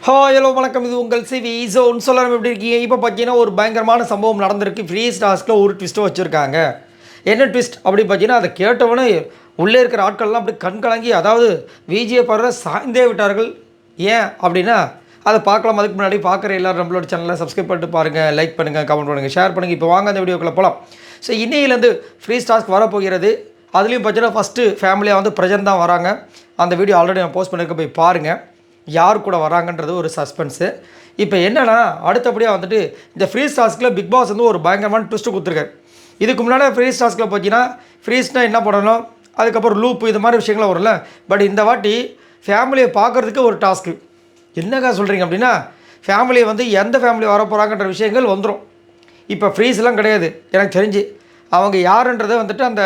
Hi hello வணக்கம். இது உங்கள் சிவி ஜோன். சொல்லலாம் எப்படி இருக்கீங்க? இப்போ பார்த்தீங்கன்னா ஒரு பயங்கரமான சம்பவம் நடந்திருக்கு. ஃப்ரீ டாஸ்கில் ஒரு ட்விஸ்ட்டை வச்சுருக்காங்க. என்ன ட்விஸ்ட் அப்படி பார்த்தீங்கன்னா, அதை கேட்டவொடனே உள்ளே இருக்கிற ஆட்கள்லாம் அப்படி கண் கலங்கி, அதாவது விஜியை பாருங்க சாய்ந்தே விட்டார்கள். ஏன் அப்படின்னா, அதை பார்க்கலாம். அதுக்கு முன்னாடி பார்க்குற எல்லோரும் நம்மளோட சேனலை சப்ஸ்கிரைப் பண்ணிட்டு பாருங்கள், லைக் பண்ணுங்கள், கமெண்ட் பண்ணுங்கள், ஷேர் பண்ணுங்கள். இப்போ வாங்க அந்த வீடியோக்குள்ளே போகலாம். ஸோ இன்னையிலேருந்து ஃப்ரீ டாஸ்க் வரப்போகிறது. அதுலேயும் பார்த்தீங்கன்னா ஃபஸ்ட்டு ஃபேமிலியாக வந்து பிரஜன் தான் வராங்க. அந்த வீடியோ ஆல்ரெடி நான் போஸ்ட் பண்ணியிருக்க, போய் பாருங்கள். யார் கூட வராங்கன்றது ஒரு சஸ்பென்ஸு. இப்போ என்னென்னா, அடுத்தபடியாக வந்துட்டு இந்த ஃப்ரீ டாஸ்கில் பிக் பாஸ் வந்து ஒரு பயங்கரமான ட்விஸ்ட்டு கொடுத்துருக்காரு. இதுக்கு முன்னாடி ஃப்ரீ டாஸ்கில் பார்த்தீங்கன்னா, ஃப்ரீஸ்னால் என்ன பண்ணணும், அதுக்கப்புறம் லூப்பு, இது மாதிரி விஷயங்கள்லாம் வரும்ல. பட் இந்த வாட்டி ஃபேமிலியை பார்க்குறதுக்கு ஒரு டாஸ்க்கு. என்னங்க சொல்கிறீங்க அப்படின்னா, ஃபேமிலியை வந்து எந்த ஃபேமிலி வர போகிறாங்கன்ற விஷயங்கள் வந்துடும். இப்போ ஃப்ரீஸ்லாம் கிடையாது. எனக்கு தெரிஞ்சு அவங்க யாருன்றதை வந்துட்டு அந்த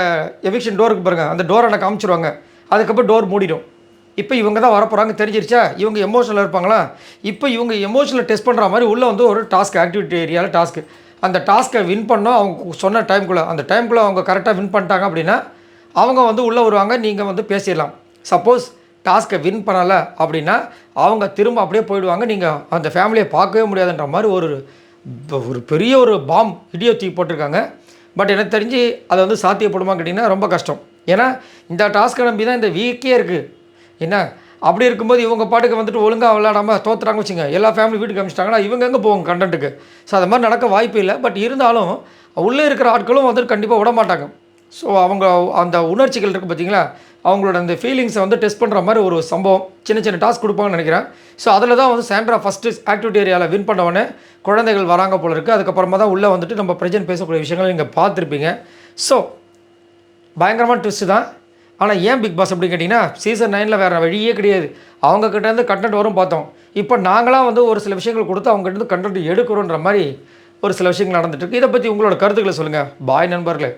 எவிக்ஷன் டோருக்கு பாருங்கள், அந்த டோரை எனக்கு காமிச்சிருவாங்க. அதுக்கப்புறம் டோர் மூடிடும். இப்போ இவங்க தான் வரப்போகிறாங்க தெரிஞ்சிருச்சா. இவங்க எமோஷனலாக இருப்பாங்களா. இப்போ இவங்க எமோஷனல் டெஸ்ட் பண்ணுற மாதிரி உள்ளே வந்து ஒரு டாஸ்க், ஆக்டிவிட்டி ஏரியாவில் டாஸ்க்கு. அந்த டாஸ்க்கை வின் பண்ணோம். அவங்க சொன்ன டைம்குள்ளே, அந்த டைம்குள்ளே அவங்க கரெக்டாக வின் பண்ணிட்டாங்க அப்படின்னா அவங்க வந்து உள்ளே வருவாங்க. நீங்கள் வந்து பேசிடலாம். சப்போஸ் டாஸ்க்கை வின் பண்ணலை அப்படின்னா அவங்க திரும்ப அப்படியே போயிடுவாங்க. நீங்கள் அந்த ஃபேமிலியை பார்க்கவே முடியாதுன்ற மாதிரி ஒரு பெரிய ஒரு பாம் இடியோ தூக்கி போட்டிருக்காங்க. பட் எனக்கு தெரிஞ்சு அதை வந்து சாத்தியப்படுமா கேட்டிங்கன்னா ரொம்ப கஷ்டம். ஏன்னா இந்த டாஸ்க்கை நம்பி தான் இந்த வீக்கே இருக்குது. என்ன அப்படி இருக்கும்போது இவங்க பாட்டுக்கு வந்துட்டு ஒழுங்காக விளையாடாமல் தோற்றுறாங்க வச்சுங்க, எல்லா ஃபேமிலி வீட்டுக்கு அனுப்பிச்சிட்டாங்கன்னா இவங்க எங்கே போவாங்க கண்டென்ட்டுக்கு. ஸோ அது மாதிரி நடக்க வாய்ப்பு இல்லை. பட் இருந்தாலும் உள்ளே இருக்கிற ஆட்களும் வந்துட்டு கண்டிப்பாக விட மாட்டாங்க. ஸோ அவங்க அந்த உணர்ச்சிகள் இருக்குது பார்த்தீங்களா, அவங்களோட அந்த ஃபீலிங்ஸை வந்து டெஸ்ட் பண்ணுற மாதிரி ஒரு சம்பவம். சின்ன சின்ன டாஸ்க் கொடுப்பாங்கன்னு நினைக்கிறேன். ஸோ அதில் தான் வந்து சாண்ட்ரா ஃபஸ்ட்டு ஆக்டிவிட்டி ஏரியாவில் வின் பண்ணவொடனே குழந்தைகள் வராங்க போல இருக்குது. அதுக்கப்புறமா தான் உள்ளே வந்துட்டு நம்ம பிரஜென்ட் பேசக்கூடிய விஷயங்கள் நீங்கள் பார்த்துருப்பீங்க. ஸோ பயங்கரமான ட்விஸ்ட்டு தான். ஆனால் ஏன் பிக் பாஸ் அப்படின்னு கேட்டிங்கன்னா, சீசன் 9 வேறு வழியே கிடையாது. அவங்கக்கிட்டேருந்து கண்டென்ட் வரும் பார்த்தோம். இப்போ நாங்களாம் வந்து ஒரு சில விஷயங்கள் கொடுத்து அவங்ககிட்ட கண்டென்ட் எடுக்கிறோன்ற மாதிரி ஒரு சில விஷயங்கள் நடந்துகிட்ருக்கு. இதை பற்றி உங்களோட கருத்துக்களை சொல்லுங்கள். பாய் நண்பர்களே.